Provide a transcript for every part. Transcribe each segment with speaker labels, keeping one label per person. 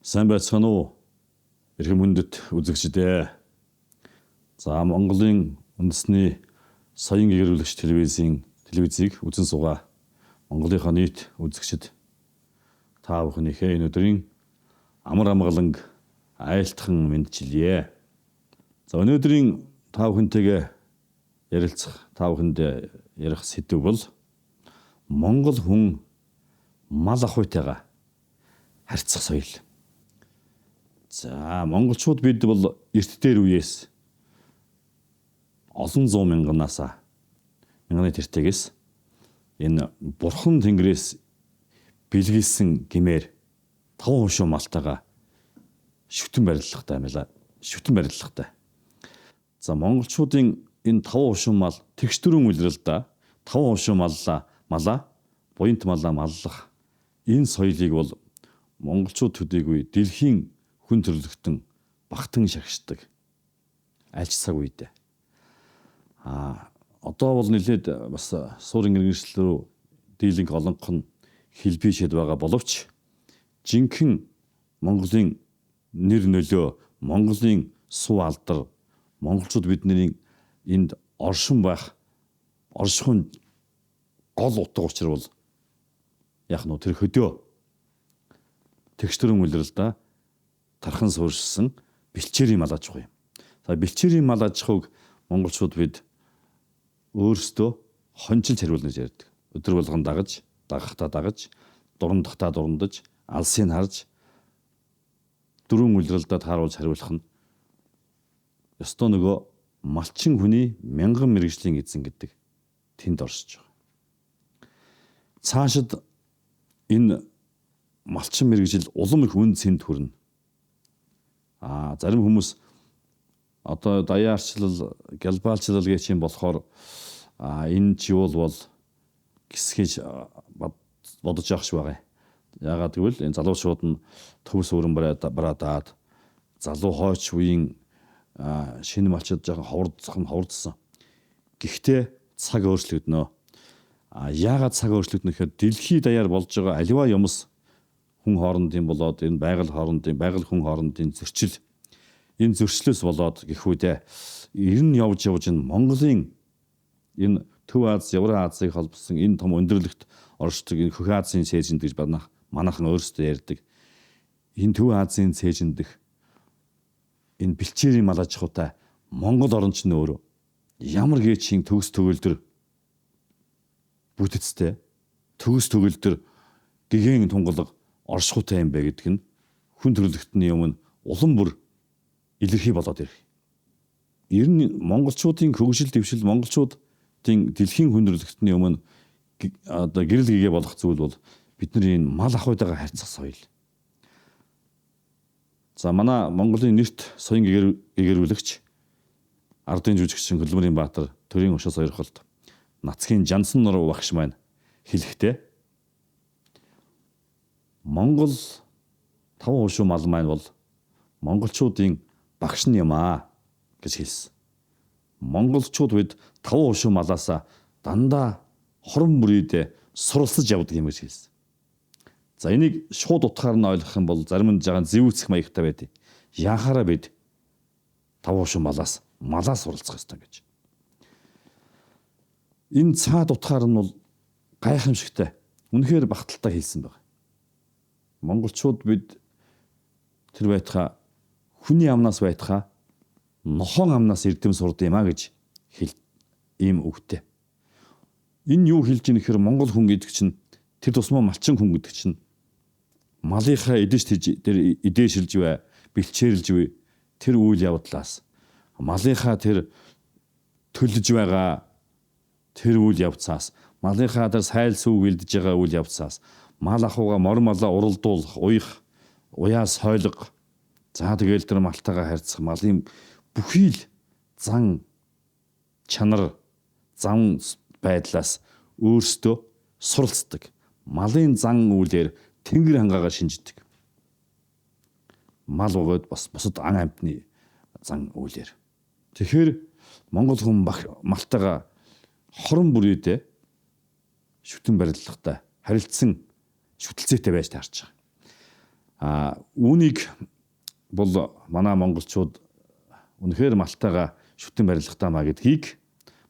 Speaker 1: Сайн байцгаана уу? Эрхэм хүндэт үзэгчдээ. За Монголын үндэсний соён гэгэрүүлэгч телевизийг үзэн суугаа. Монголынхаа нийт үзэгчд та бүхнийхээ энэ өдрийн амар амгаланг айлтхан мэдчилье. За өнөөдрийн та бүхэнтэйгээ ярилцах, та бүхэнд ярих сэдв бол Монгол хүн мал ахуйтайгаа харьцах соёл. За монголчууд бид бол эрт дээр үеэс олон зуун мянганы тэртегээс энэ бурхан тэнгэрээс бэлгэлсэн гэмээр 5% малтайгаа шүтэн барилгатай. За монголчуудын энэ 5% мал тэгш дөрвөн улиралда 5% малаа буянт малаа маллах энэ соёлыг бол монголчууд төдийгүй дэлхийн хүн төрлөختөн багтан шагшдаг альч цаг үед. Одоо бол нэлээд бас суурин иргэншил рүү дийлэнх олонх нь хэлбишэд байгаа боловч жинхэнэ Монголын нэр нөлөө, Монголын суу алдар, монголчууд бидний энд оршин гол утга учир бол яг нь тэр хөдөө тэгш дөрвөн улиралда тархан суурьшсан бэлчээрийн мал аж ахуй юм. За бэлчээрийн мал аж ахуйг монголчууд бид өөрсдөө хончилж хариулна гэж ярьдаг. Өдөр болгон дагахтаа дагаж, дурандахтаа дурандаж, алсыг харж дөрвөн улиралдаа тааруулж хариулах нь ёстой нөгөө малчин хүний мянган мэргэжлийн эзэн гэдэг тэнд оршиж байгаа. Цаашид энэ малчин мэргэжил улам их үн цэнд хүрнэ. Зарим хүмүүс одоо даяарчлал, глобалчлал гэж юм болохоор энэ жиул бол гисгэж бодож явах шиг байгаа. Яагаад гэвэл энэ залуучууд нь төвс өрөн бараад залуу хойч үеийн шинэ малчид жоохон ховордсон. Гэхдээ цаг өөрчлөгдөнө. Яагаад цаг өөрчлөгдөнө гэхээр дэлхий даяар болж байгаа аливаа юмс хүн хоорондын болоод энэ байгаль хүн хоорондын зөрчил энэ зөрчлөөс болоод гэхүүдээ ер нь явж энэ Монголын энэ Төв Аз, Евра Азийг холбосон энэ том өндөрлөгт оршдог энэ Хөх Азийн цээжинд гэж манайхан өөрсдөө ярьдаг. Энэ Төв Азийн цээжиндх энэ бэлчээрийн мал аж ахуйтай Монгол оронч нь өөрөө ямар гээчийн төгс төгөлдөр бүтэцтэй төгс төгөлдөр гэгэн тунгалаг оршихуйтай юм бэ гэдэг нь хүн төрлөختний өмнө улам бүр илэрхий болоод ирэх. Ер нь монголчуудын хөгжил дэвшил, монголчуудын дэлхийн хүн төрлөختний өмнө одоо гэрэл гэгээ болох зүйл бол бидний энэ мал ахуйтайгаа харьцах соёл. За манай Монголын нэрт соён гэгэрүүлэгч ардын жүжигчин Хөлмөрийн Баатар төрийн ушаа сойрхолд Нацгийн Жансан нур багш маань хэлэхдээ Монгол 5% мал маань бол монголчуудын багш нь юм гэж хэлсэн. Монголчууд бид 5% малаасаа дандаа хорон бүрийдээ суралцж явдаг юм гэж хэлсэн. За энийг шууд утгаар нь ойлгох юм бол зарим нь жаахан зэвүүцэх маягтай байдаг. Яахаараа бид 5% малаас суралцах ёстой гэж. Энэ цаад утгаар нь бол гайхамшигтай. Үнэхээр багталтай хэлсэн байна. Монголчууд бид тэр байтхаа хүний амнаас байтхаа нохон амнаас эрдэм сурд юм гэж ийм үгтэй. Энэ юу хэлж ийн гэхээр монгол хүн гэдэг чинь тэр тусмаа малчин хүн гэдэг чинь малынхаа эдээшилж бай, бэлчээрлж бай тэр үйл явдлаас малынхаа тэр төлөж байгаа тэр үйл явцаас малынхаа тэр сайл сүүг бэлдэж байгаа үйл явцаас мал ахуйгаа мор малаа уралдуулах, уяа сойлго. За тэгэл тэр малтайгаа харьцах малын бүхий л зан чанар, зан байдлаас өөрсдөө суралцдаг. Малын зан үйлээр тэнгэр хангаагаа шинждэг. Мал бөгөөд бас бусад ан амьтны зан үйлээр. Тэгэхээр монгол хүн малтайгаа хорон бүрийдээ шүтэн барилгатай харилцсан шүтэлцээтэй байж таарч байгаа. Үүнийг бол манай монголчууд үнэхээр малтайгаа шүтэн барилах таамаа гэдгийг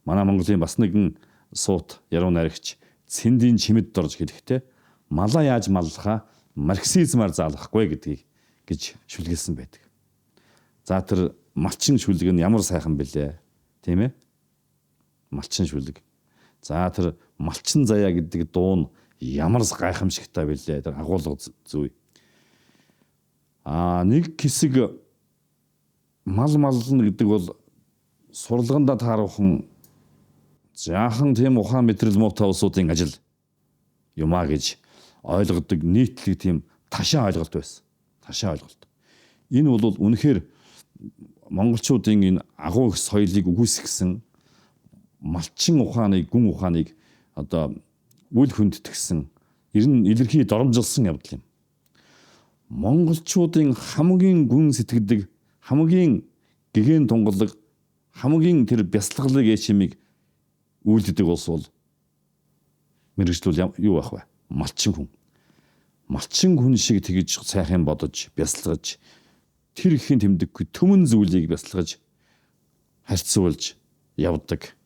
Speaker 1: манай Монголын бас нэгэн суут яруу найрагч Цэндийн чимэд дорж хэлэхдээ малаа яаж маллахаа марксизмаар заалгахгүй гэдгийг гэж шүлгэлсэн байдаг. За тэр малчин шүлэг нь ямар сайхан бэлээ, тийм ээ? Малчин шүлэг. За тэр малчин заяа гэдэг дуу нь ямар гайхамшигтай бэлээ. Тэр агуулга зүй. Нэг хэсэг мал маллна гэдэг бол сурлаганда тааруухан жаахан тийм ухаан мэдрэл муутай улсуудын ажил юмаа гэж ойлгодог нийтлэг тийм ташаа ойлголт байсан. Ташаа ойлголт. Энэ бол үнэхээр монголчуудын энэ агуу их соёлыг үгүйсгэсэн малчин ухааныг, гүн ухааныг одоо үл хүндэтгсэн илэрхий доромжилсан явдал юм. Монголчуудын хамгийн гүн сэтгэдэг, хамгийн гэгэн тунгалаг, хамгийн тэр бясалгалыг эшимийг үйлддэг улс бол мэргэжлүүл юу байх вэ? Малчин хүн. Малчин хүн шиг тэгж сайхан бодож, бясалгаж, тэр ихийн тэмдэггүй төмөн зүйлийг бясалгаж, харьцуулж явдаг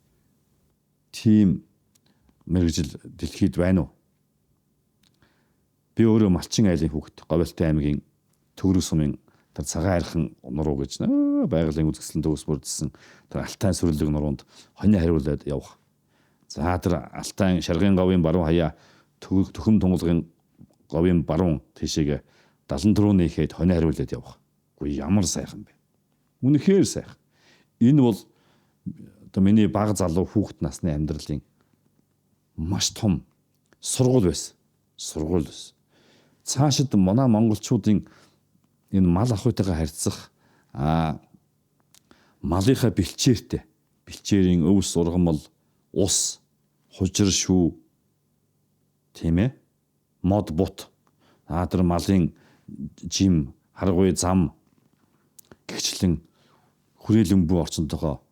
Speaker 1: тийм мэргэжил дэлхийд байна уу? Би өөрөө малчин айлын хүүхэд, Говьалтай аймгийн Төгрөг сумын тэр цагаан архан нуруу гэж байгалийн үзэсгэлэн төгс бүрдсэн тэр Алтай сүрлэг нуруунд хоньны хариулаад явах. За тэр Алтай Шаргын говийн баруун хаяа Төхөм тунгалгын говийн баруун тийшээгээ 74 нээхэд хоньны хариулаад явах. Үгүй ямар сайхан бэ. Үнэхээр сайхан. Энэ бол одоо миний бага залуу хүүхэд насны амьдралын маш том сургууль байсан. Сургууль байсан. Цаашид манай монголчуудын энэ мал ахуйтайгаа харьцах малынхаа бэлчээртэй бэлчээрийн өвс ургамал ус хужир шүү тийм ээ мод бут тэр малын жим харгуй зам гэгчлэн хүрээлэмбүү орчонтойгоо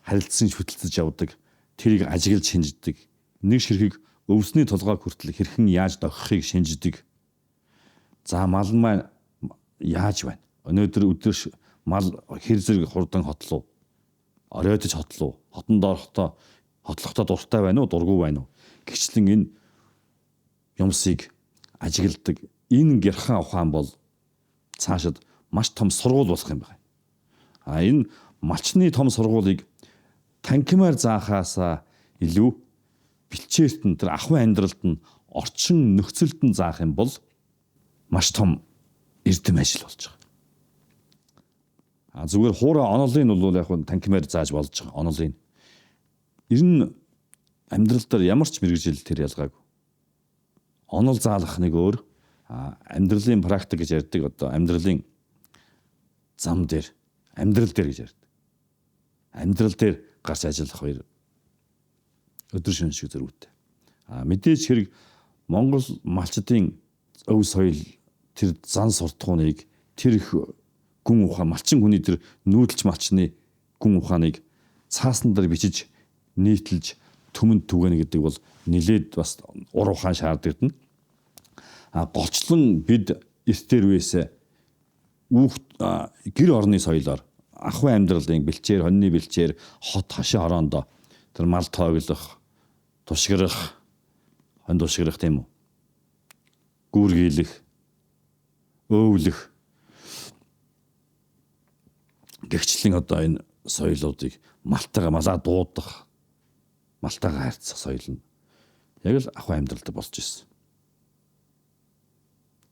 Speaker 1: харилцсан шүтэлцэж явдаг тэрийг ажиглаж шинждэг нэг ширхэг өвсний толгой хүртэл хэрхэн яаж догхохыг шинждэг. За мал маань яаж байна? Өнөөдөр өдөр мал хэр зэрэг хурдан хотлоо. Оройтож хотлоо. Хотон доорохдоо хотлохдоо дуртай байна уу, дургүй байна уу? Гэвчлэн энэ юмсыг ажигладаг энэ гэрхан ухаан бол цаашид маш том сургууль болох юм байна. Энэ малчны том сургуулийг танкимаар заахаасаа илүү бэлчээрт нь тэр ахуй амьдралд нь орчин нөхцөлд нь заах юм бол маш том эрдэм ажил болж байгаа. Зүгээр хуурай онолын бол яг нь танкимаар зааж болж байгаа. Онолын. Ер нь амьдрал дээр ямар ч мэргэжил тэр ялгаагүй. Онол заалах нэг өөр, амьдралын практик гэж ярьдаг одоо амьдралын зам дээр, амьдрал дээр гэж ярьдаг. Амьдрал дээр гарч ажиллах хоёр өдөр шөнө шиг зөрүүтэй. Мэдээж хэрэг Монгол малчдын өв соёл тэр зан суртахууныг тэр их гүн ухаан малчин хүний тэр нүүдэлч малчны гүн ухааныг цаасан дээр бичиж нийтэлж төмөнд түгэнэ гэдэг бол нилээд бас ур ухаан шаарддаг. Голчлон бид эртээр үесээ гэр орны соёлоор ахуй амьдралын бэлчээр, хоньны бэлчээр, хот хашаа хороондоо тэр мал тооглох, тушгирах, хонь тушгирах тийм үү? Гүүргийлэх, өөвлөх гэгчлэн одоо энэ соёлуудыг малаа дуудах, малтайгаа харьцах соёл нь яг л ахуй амьдралд болж ирсэн.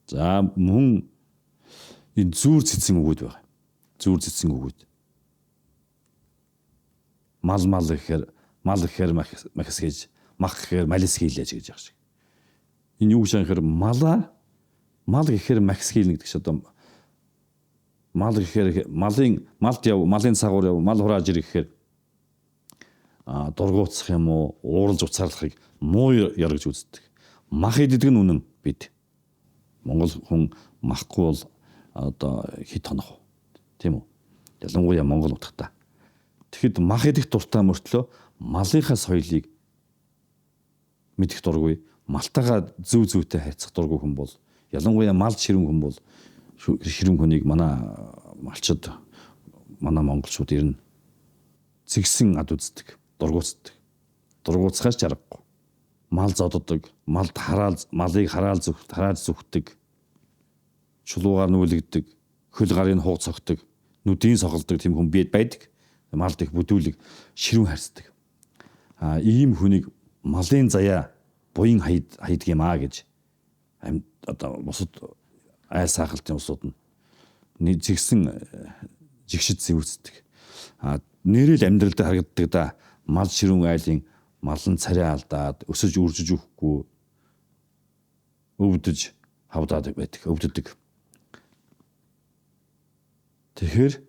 Speaker 1: За мөн энэ зүүр цэцэн өгөөд байгаа. Зүүр цэцэн өгөөд. Мал гэхээр махс гэж, мах гэхээр малис хийлээж гэж яах шиг. Энэ юу гэж яхаар мал гэхээр махс хийлнэ гэдэг чинь одоо мал гэхээр малын цагуур яв, мал хурааж ирэх гэхээр дургуутсах юм уу, ууралж уцаарлахыг муу яргаж үздэг. Мах иддэг нь үнэн бид. Монгол хүн махгүй бол одоо хэд тонох вэ? Тийм үү? Ялангуяа Монгол утгатай. Тэгэхэд мах идэх дуртай мөртлөө малынхаа соёлыг мэдэх дургүй, малтайгаа зүүтэй харьцах дургүй хүн бол Ялангуяа мал ширүүн хүн бол ширүүн хүнийг манай малчид манай монголчууд ирнэ зэгсэн ад үздэг, дургуутдаг. Дургуутсахаас чаргагүй. Мал зодддаг, малыг харааж зүхдэг, чулуугаар нүүлгдэг, хөл гарын хууг цогтдаг, нүдийн сохолдог тийм хүн байдаг. Малд их бүдүүлэг ширүүн харьцдаг. Ийм хүнийг малын заяа буян хайдаг юм гэж одоо бусад айл сахалтын усууд нь зэгсэн жигшид зэвүүцдэг. Нэрэл амьдралд харагддаг да мал ширүүн айлын малын царай алдаад өсөж үржиж өгөхгүй өвдөж хавдаад байдаг, өвддөг. Тэгэхээр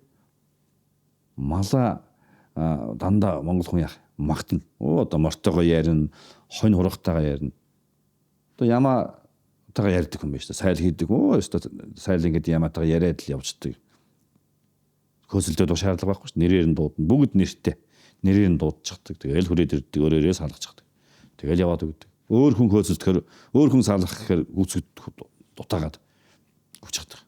Speaker 1: мала дандаа монгол хүн яах магтана. Одоо мортойгоо ярина, хонь хургатайгаа ярина. Одоо ямаатайгаа ярьдаг хүн байж та сайл хийдэг. Сайл ингээд ямаатайгаа яриад л явждаг. Хөөсөлдөө шаардлага байхгүй шүү. Нэрээр нь дуудана. Бүгд нэртэй. Нэрээр нь дуудчихдаг. Тэгэл хүрээд ирдэг, өөрөөрөө салгachдаг. Тэгэл яваад өгдөг. Өөр хүн хөөсөлдөхөр, өөр хүн салгах гэхээр гүцэд дутаагаад өгчихдэг.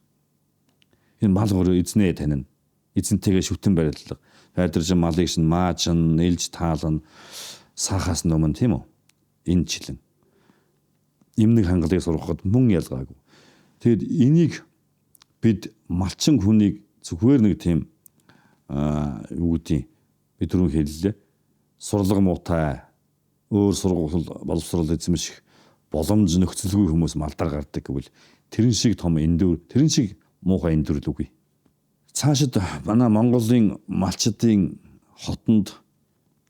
Speaker 1: Энэ мал өөрөө эзнээ танина. Эзэнтэйгээ шүтэн барилга. Хайрдарж малыг шин маажин, нэлж таална, сахаас нөмөн тийм үү? Энэ жилэн. Имнэг хангалагыг сургахад мөн ялгаагүй. Тэгэд энийг бид малчин хүнийг зүгээр нэг тийм юу гэдэг бид түрүү хэллээ. Сурлага муутай өөр сургууль боловсрол эзэмших боломж нөхцөлгүй хүмүүс малдаар гардаг гэвэл тэрэн шиг том эндүр, тэрэн шиг муухай эндүрл үгүй. Цаашид манай Монголын малчдын хотонд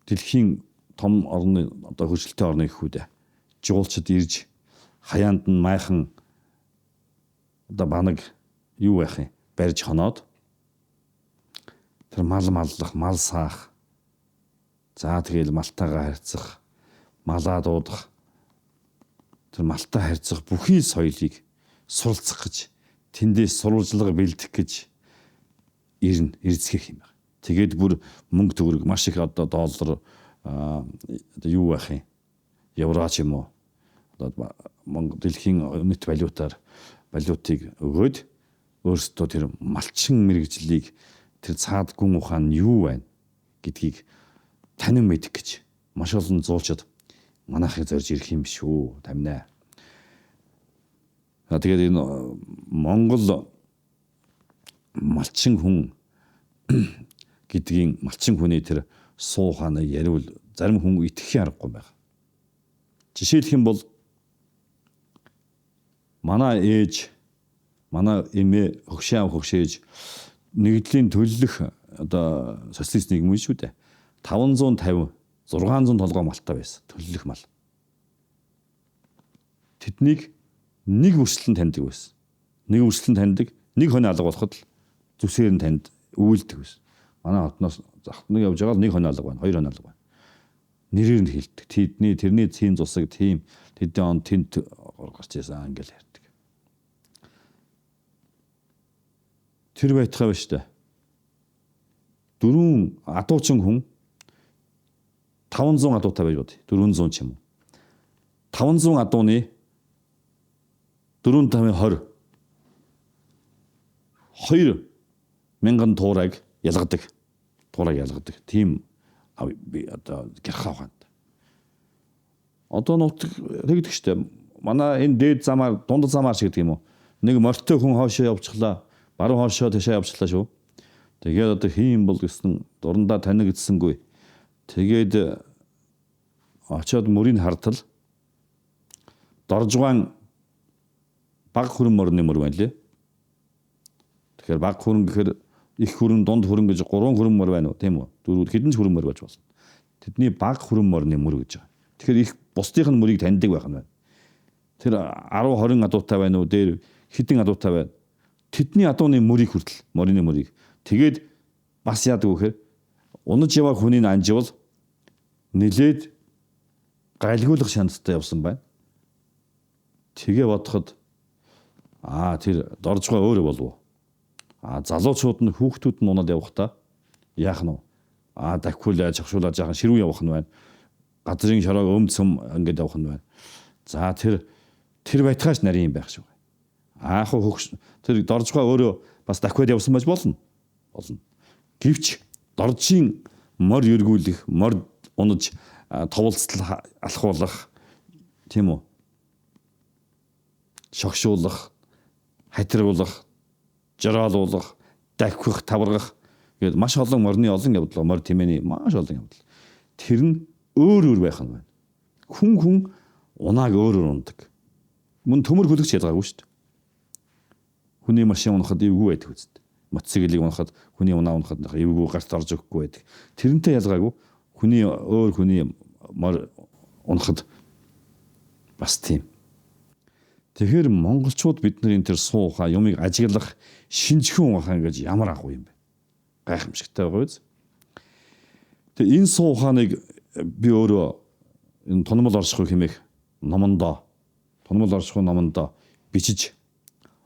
Speaker 1: дэлхийн том орны одоо хөршилтэй орны гэхүүдээ жуулчд ирж хаяанд нь майхан одоо банаг юу байх юм барьж хоноод тэр мал маллах, мал саах, за тэгэл малтайгаа харьцах, малаа дуудах, тэр малтай харьцах бүхий соёлыг суралцах гэж, тэндээс сурвалжлага бэлдэх гэж эрзгэх юм байна. Тэгээд бүр мөнгө төгрөг маш их одоо доллар юу байх юм? Евро ч юм уу. Одоо дэлхийн үнэт валютыг өгөөд өөрсдөө тэр малчин мэрэгжлийг тэр цаад гүн ухаан нь юу байна гэдгийг танин мэдэх гэж маш олон зуулчид манайхыг зорж ирэх юм биш үү тамина. Тэгээд энэ Монгол малчин хүн гэдгийн малчин хүний тэр суу ухааныг яриул зарим хүн итгэхийн аргагүй байна. Жишээлх юм бол манай ээж, манай эмээ хөгшээж нэгдлийн төлөх одоо социалист нийгэм шүү дээ. 550, 600 толгой малтай байсан. Төлөх мал. Тэднийг нэг өрсөлдөн таньдаг байсан. Нэг өрсөлдөн таньдаг, нэг хонь алга болоход л зүсээр нь танд үйлдэх байсан. Манай хотноос захтныг явж байгаа л нэг хонь алга байна, хоёр хонь алга байна. Нэрээр нь хэлдэг. Тэрний цийн цусаг тийм тэдэн он тент гарч ирсэн англи ярьдаг. Тэр байтхаа ба штэ. 4 адуучин хүн 500 адуутай байж бод. 400 ч юм уу. 500 адууны 4-5-20 2000 туурайг ялгадаг. Тийм одоо гэрхаа ухаанд. Одоо нутг тэгдэг штэ. Манай энэ дээд замаар, дунд замаар шиг гэдэг юм уу. Нэг морьтой хүн хоошоо явчихлаа. Баруун хоошоо тийшээ явчихлаа шүү. Тэгээд одоо хийм бол гэсэн дурандаа танигдсангүй. Тэгээд очоод мөрийг хартал доржгаан баг хүрэн морны мөр байна лээ. Тэгэхээр баг хүрэн гэхээр их хүрэн, дунд хүрэн гэж 3 хүрэн мөр байна уу, тийм үү? 4 хэдэн ч хүрэн мөр байж болно. Тэдний баг хүрэн морны мөр гэж байгаа. Тэгэхээр их бусдынх нь мөрийг таньдаг байх нь байна. Тэр 10-20 адуутай байна уу, дээр хэдэн адуутай байна. Тэдний адууны мөрийг хүртэл, морины мөрийг. Тэгээд бас яадаг вэхээр унаж яваа хүний анживал нилээд гайлгуулах шаналтай явсан байна. Тэгээ бодоход тэр доржгоо өөрөө болов. Залуучууд нь хүүхдүүд нь унаад явахдаа яах нь вэ? Дахиулаа чагшуулаад жаахан ширүү явах нь байна. Газрын шороог өмцөм ингээд явах нь байна. За тэр байтгаач нарийн юм байх шүү. Аах хөгш тэр доржгоо өөрөө бас дахиад явсан байж болно. Гэвч доржийн морь эргүүлэх, морь унаж товолцол алхуулах тийм үү? Шогшуулах, хатиргуулах, жороолуулах, дахих, таврах гэдэг маш олон морины олон явдал, морь тэмээний маш олон явдал. Тэр нь өөр байх нь байна. Хүн унааг өөр ундаг. Мөн төмөр хөлөгч ялгаагүй шүү дээ. Хүний машин унахад эвгүй байдаг үст. Мотоциклийг унахад хүний унаа унахад эвгүй гарт орж өгөхгүй байдаг. Тэрнтэй ялгаагүй хүний морь унахад бас тийм. Тэгэхээр монголчууд бидний тэр сууха юмыг ажиглах шинжхэн ухаан гэж ямар агуу юм бэ? Гайхамшигтай байгаа биз? Тэгээ энэ сууханыг би өөрөө энэ тонмол оршихуй хэмээх номондоо бичиж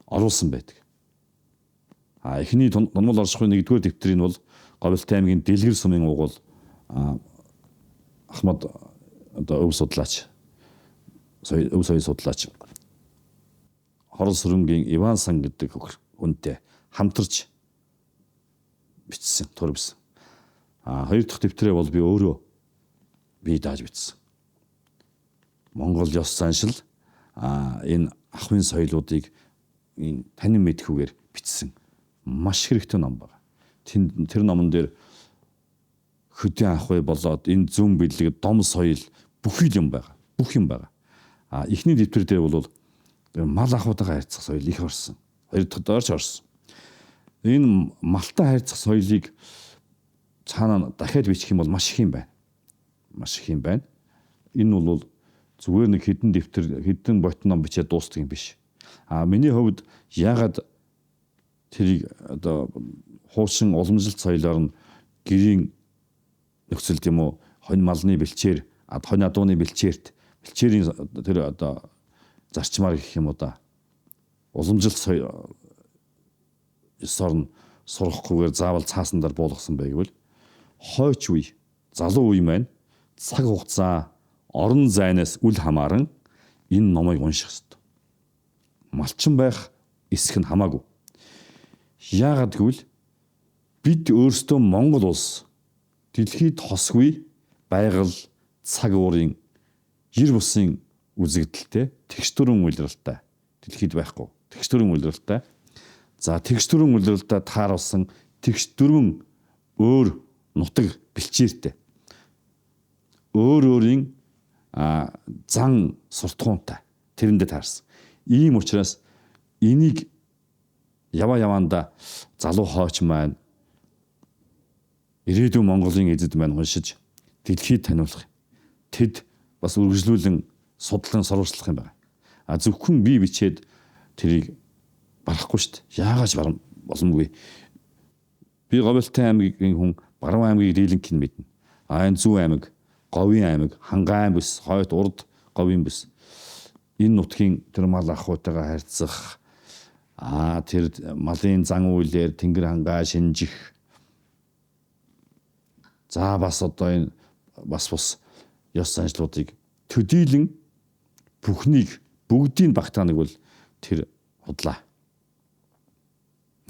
Speaker 1: оруулсан байдаг. Эхний тонмол оршихуй 1-р дэвтрийг бол Говьлтай аймгийн Дэлгэр сумын угуул Ахмад өв судлаач Хорол сүрэнгийн Иван сан гэдэг хүнтэй хамтарч бичсэн, төрөвсөн. Хоёр дахь дэвтрээ бол би өөрөө дааж бичсэн. Монгол ёс заншил энэ ахуйн соёлуудыг энэ танин мэдхүүгээр бичсэн маш хэрэгтэй ном байна. Тэр номон дээр хөдөө ахуй болоод энэ зүн бэлэг, дом соёл бүх юм байгаа. Эхний дэвтэр дээр бол мал ахуйтайгаа харьцах соёл их орсон. Хоёр дахь доорч орсон. Энэ малтай харьцах соёлыг цаанаа дахиад бичих юм бол маш их юм байна. Энэ бол зүгээр нэг хэдэн ботном бичээд дуустдаг юм биш. Миний хувьд яагаад тэрийг хуучин уламжилт соёлоор нь гэрийн нөхцөл тийм үү хонь малны бэлчээр, хонь адууны бэлчээрийн тэр зарчмаар гэх юм уу да уламжилт ёсоор нь сурахгүйгээр заавал цааснаар буулгасан байвал хойч үе, залуу үе маань цаг хугацаа, орон зайнаас үл хамааран энэ номыг унших ёстой. Малчин байх эсэх нь хамаагүй. Яагаад гэвэл бид өөрсдөө Монгол улс дэлхийд хосгүй байгаль, цаг уурын, жир бусын үзэгдэлтэй тэгш төрөн үйлрэлтэй дэлхийд байхгүй. Тэгш төрөн үйлрэлтэй. За тэгш төрөн үйлрэлтэй тааруулсан тэгш дөрвөн өөр нутаг бэлчээртэй. Өөрийн зан суртахуунтай тэрэндээ таарсан. Ийм учраас энийг яваанда залуу хойч маань ирээдүйн Монголын эзэд маань уншиж дэлхийд таниулах. Тэд бас үргэлжлүүлэн судлан сурвалжлах юм байна. Зөвхөн би бичээд тэрийг барахгүй шүү дээ. Яагаад боломгүй. Би Говьлтай аймгийн хүн Баруун аймгийг дийлэнх нь мэднэ. Энэ Зүүн аймаг, Говийн аймаг, Хангайн бүс, Хойд урд Говийн бүс. Энэ нутгийн тэр мал ахуйтайгаа харьцах тэр малын зан үйлээр тэнгэр хангаа шинжих. За бас энэ бас ёс заншлуудыг төдийлөн бүгдийг багтааныг бол тэр худлаа.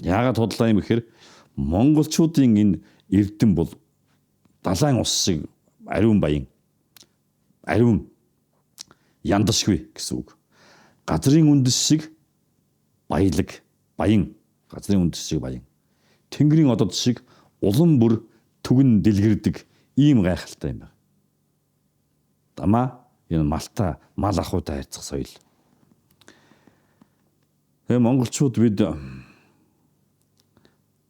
Speaker 1: Яагаад худлаа юм гэхээр монголчуудын энэ эрдэм бол далайн ус шиг ариун баян. Ариун яндашгүй гэсэн үг. Газрын үндэс шиг баян. Газрын үндэс шиг баян. Тэнгэрийн одод шиг улам бүр түгэн дэлгэрдэг ийм гайхалтай юм байна. Дамаа энэ мал ахуйтай харьцах соёл. Тэгээ монголчууд бид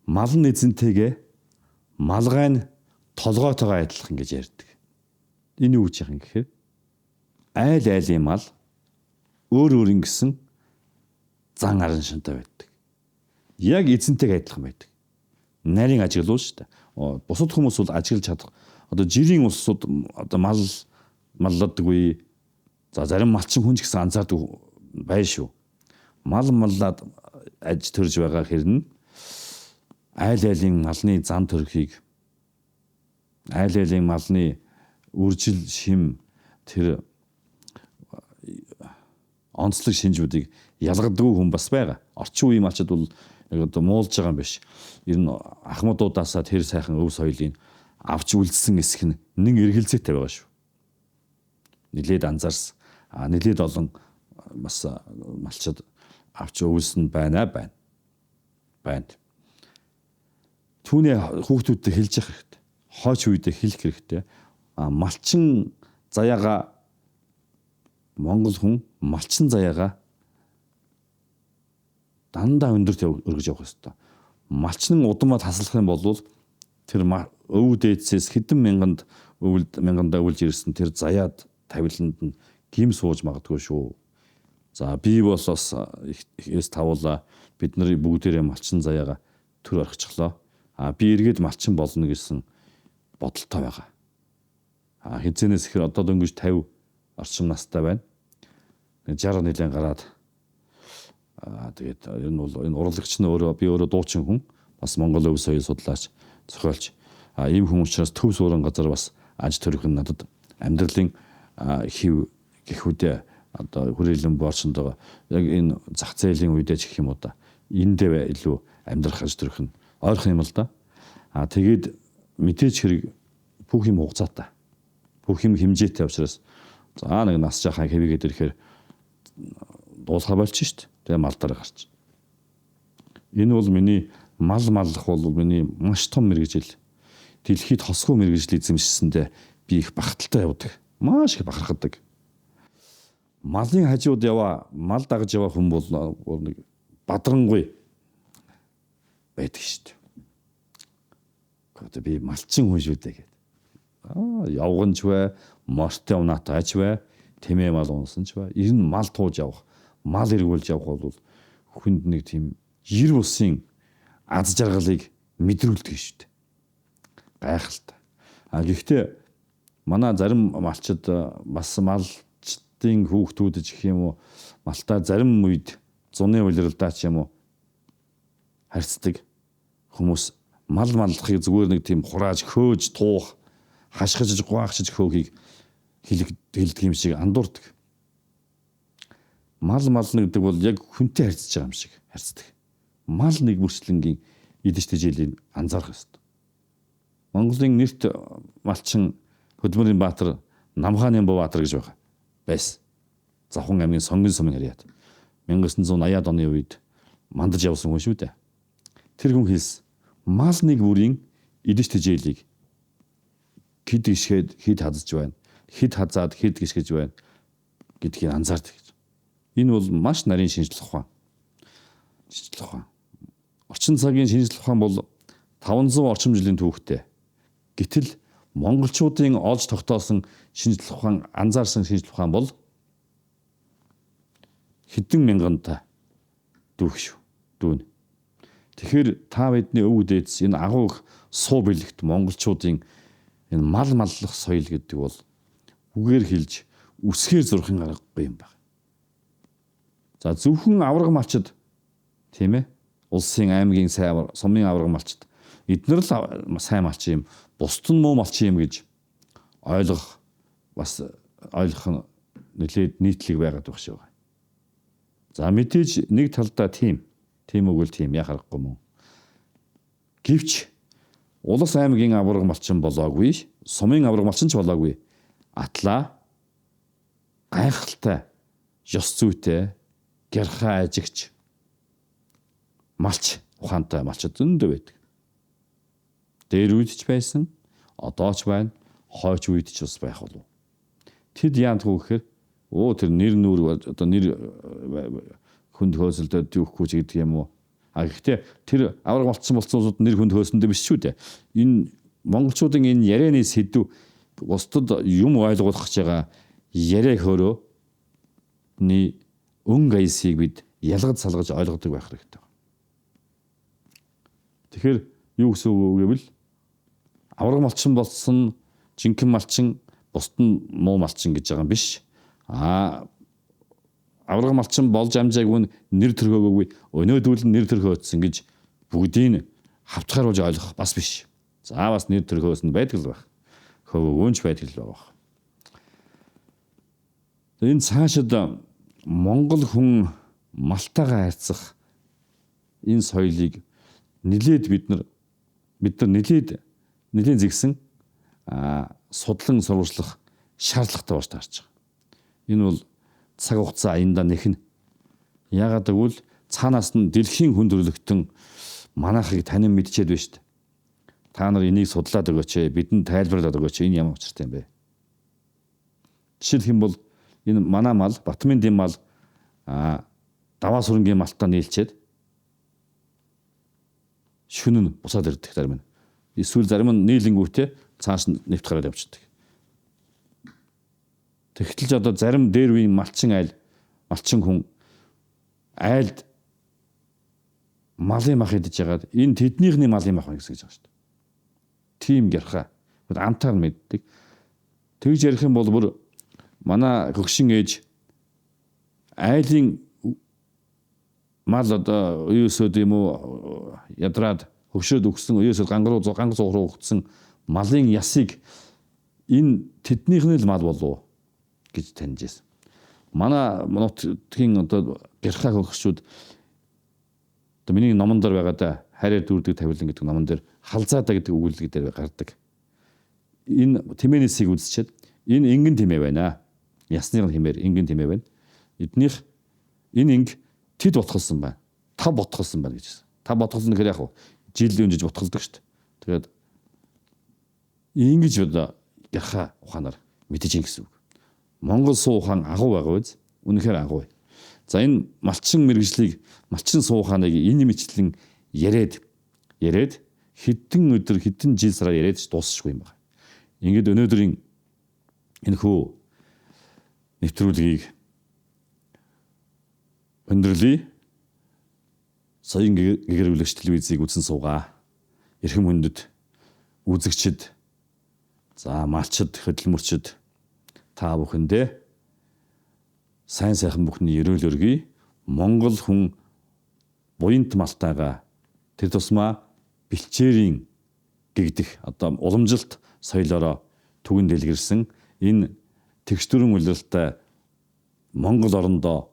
Speaker 1: малын эзэнтэйгээ малгай нь толгойтойгоо адилхан гэж ярьдаг. Энэ юу гэж яах юм гэхээр айлын мал өөр ингэсэн зан арын шинтэй байдаг. Яг эзэнтэйгээ адилхан байдаг. Нарийн ажиглал шүү дээ. Бусад хүмүүс бол ажиглаж чадах. Жирийн улсууд малладаггүй. За зарим малчин хүн ч гэсэн анзаардаг байна шүү. Маллаад аж төрж байгаа хэрнээ айлын малны зан төрхийг айлын малны үржил шим тэр онцлог шинжүүдийг ялгадгүй хүн бас байгаа. Орчин үеийн малчид бол яг одоо муулж байгаа юм биш. Ер нь ахмадуудаасаа тэр сайхан өв соёлыг авч үлдсэн эсэх нь нэг эргэлзээтэй байгаа шүү. Нилээд анзаарсан. Нилээд олон бас малчид авч өвлсөн байна. Түүний хүүхдүүдэд хэлж явах хэрэгтэй. Хойч үедээ хэлэх хэрэгтэй. Малчин заяага Монгол хүн малчин заяага дандаа өндөрт өргөж явах хэрэгтэй. Малчин удамаа таслах юм бол тэр өв дээдсээс хэдэн мянганда өвлж ирсэн тэр заяад тавиланд нь гим сууж магадгүй шүү. За би бол бас ихээс тавуулаа бид нар бүгдээрээ малчин заяага төр орхичлоо. Би эргээд малчин болно гэсэн бодолтой байгаа. Хинцэнээс ихэр одоо дөнгөж 50 орчим настай байна. 60 нэлээд гараад тэгээд энэ бол энэ урлагч нь би өөрөө дуучин хүн, бас Монгол өв соёл судлаач, зохиолч. Ийм хүн учраас төв суурин газар бас аж төрөх нь надад амьдралын хэв гэхүүдээ одоо хүрээлэн боорчондоо яг энэ зах зээлийн үедээ ч гэх юм уу да эндээ илүү амьдрах аж төрөх нь ойрхон юм л да. Тэгээд мэдээж хэрэг бүх юм хугацаатай. Бүх юм хэмжээтэй учраас нэг нас жаахан хэвийгээд ирэхээр дуусах болчих шүү дээ. Тэгээ мал дараа гарч. Энэ бол миний маллах бол миний маш том мэргэжил. Дэлхийд хосгүй мэргэжил эзэмшсэндээ би их багталтай явдаг. Маш их бахархдаг. Малын хажууд мал дагаж яваа хүн бол нэг бадрангүй байдаг шүү дээ. Гэхдээ би малчин хүн шүү дээ гэдэг. Явганч бай, мортой унаатай ач бай, тэмээ мал унсан ч бай. Ер нь мал тууж явах, мал эргүүлж явах бол хүнд нэг тийм ер бусын аз жаргалыг мэдрүүлдэг шүү дээ. Гайхалтай. Гэхдээ манай зарим малчид бас малчдын хүүхдүүд гэх юм уу малтай зарим үед зуны улиралдаа ч юм уу харьцдаг хүмүүс маллахыг зүгээр нэг тийм хурааж хөөж туух хашгиж гуайхчиж хөөгийг хэлдэг юм шиг андуурдаг. Мал гэдэг бол яг хүнтэй харьцаж байгаа юм шиг харьцдаг. Мал нэг бүрчлэнгийн идэж тэжээлийн анзаарах ёстой. Монголын нэрт малчин Хөдөлмөрийн Баатар Намхааны Баатар гэж байсан. Завхан аймгийн Сонгон сумын харьяат 1980-ад оны үед мандаж явсан хүн шүү дээ. Тэр хүн хэлсэн мал нэг бүрийн идэж тэжээлийг хэд гიშгээд хэд хазж байна. Хэд хазаад хэд гიშгэж байна гэдгийг анзаардаг гэж. Энэ бол маш нарийн шинжлэх ухаан. Орчин цагийн шинжлэх ухаан бол 500 орчим жилийн түүхтэй. Гэтэл монголчуудын олж тогтоосон шинжлэх ухаан анзаарсан шинжлэх ухаан бол хэдэн мянгантай дүүх шүү. Дүүн. Тэгэхээр та бидний өв дээдс энэ агуу суу бэлэгт монголчуудын энэ маллах соёл гэдэг бол үгээр хэлж үсгээр зурхын аргагүй юм байна. За зөвхөн авраг малчид тийм ээ улсын аймгийн сайн сумын авраг малчид эднэр л сайн малчин юм бусд нь муу малчин юм гэж ойлгох нь нэлээд нийтлэг байгаад байх шиг байна. За мэдээж нэг талдаа тийм үгэл тийм яхахгүй мөн. Гэвч улс аймгийн авраг малчин болоогүй, сумын авраг малчин ч болоогүй. Атлаа гайхалтай ёс зүйтэй гярхай ажигч малч ухаантай малчид зөндөө байдаг. Дээр үед ч байсан, одоо ч байна, хойч үед ч бас байх болов. Тэд яантгүй гэхээр тэр нэр нүүр одоо нэр хүнд хөөсөлдөд юухгүй ч гэдэг юм уу. Гэхдээ тэр авраг болцсон улсууд нэр хүнд хөөсөндөө биш шүү дээ. Энэ монголчуудын энэ ярианы сэдв бусдад юм ойлгуулах гэж байгаа яриа хөөрөөний өн гайсыг бид ялгаж салгаж ойлгодог байх хэрэгтэй. Тэгэхээр юу гэсэн үг гэвэл авраг малчин болсон жинхэнэ малчин бусд нь муу малчин гэж байгаа юм биш. Авраг малчин болж амжаагүй нэр төрхөөгөөгүй өнөөдөл нэр төрхөөдсөн гэж бүгдийг хавтгааруулж ойлгох бас биш. За бас нэр төрхөөс нь байдаг л байх. Хөвөөнч байдаг л байх. Энэ цаашид Монгол хүн малтайгаа харьцах энэ соёлыг нилээд бид нар нэлийн зэгсэн судлан сурвалжлах шаардлагатай болж таарч байгаа. Энэ бол цаг хугацаа аяндаа нэхнэ. Яагаад гэвэл цаанаас нь дэлхийн хүн төрөлхтөн манайхыг танин мэдчихэд байна шүү дээ. Та нар энийг судлаад өгөөч, бидэнд тайлбарлаад өгөөч. Энэ ямар учиртай юм бэ? Жишээлх юм бол энэ манай мал, Батмын дэм мал даваа сүрэнгийн малтаа нийлчээд шүн нь бусаад ирдэг зарим нь. Эсвэл зарим нь нийлэнгүүтээ цааш нь нэвт гараад явчихдаг. Тэгтэл ч одоо зарим дээр үеийн малчин хүн айлд малын мах идэж ягаад энэ тэднийхний малын мах гэсэн гэж байгаа шүү дээ. Тим гэрхаа. Амтаар мэддэг. Тэгж ярих юм бол бүр манай хөгшин ээж айлын мал одоо уюусод юм уу ядраад хөгшөөд өгсөн уюусод гангар зууруу өгсөн малын ясыг энэ тэднийхний л мал болов гэж таньж байсан. Манай нутгийн одоо гэрхаа хөгшүүд одоо миний номон дээр байгаа да харьяа дүүрдэг тавилан гэдэг номон дээр халзаадаа гэдэг өгүүлэг дээр гардаг. Энэ тэмээнэсийг үзчихэд энэ ингэн тэмээ байна. Ясны хэмээр ингэн тэмээ байна. Эднийх энэ инг тэд ботголсон байна. Тав ботголсон байна гэж хэлсэн. Тав ботголсон гэхээр яг жил өнжиж ботголдог шүү дээ. Тэгээд ингэж одоо гэрхаа ухаанаар мэдэж ин гэсэн үг. Монгол суу ухаан агуу байгаа биз? Үнэхээр агуу. За энэ малчин мэргэжлийг малчин суу ухааныг энэ мэтлэн яриад хэдэн өдөр хэдэн жил сараар яриад дуусчихгүй юм байна. Ингээд өнөөдрийн энэ хөө нэвтрүүлгийг өндөрлөе. Соён гэгэрүүлэгч телевизийг үзэн суугаа. Эрхэм хүндэт, үзэгчид, за малчид, хөдөлмөрчид та бүхэндээ сайн сайхан бүхний ерөөл өргөе. Монгол хүн буянт малтайгаа тэр тусмаа бэлчээрийн гэгдэх одоо уламжилт соёлоороо түгэн дэлгэрсэн энэ тэгш төрийн улиралтай Монгол орондоо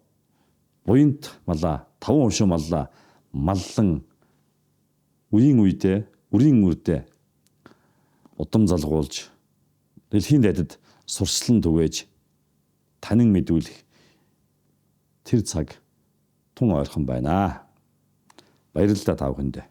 Speaker 1: буянт малаа, таван уншуу маллаа маллан үрийн үрдээ удам залгуулж дэлхийн дайдад сурчлан түгээж танин мэдүүлэх тэр цаг тун ойрхон байна. Баярлалаа та бүхэндээ.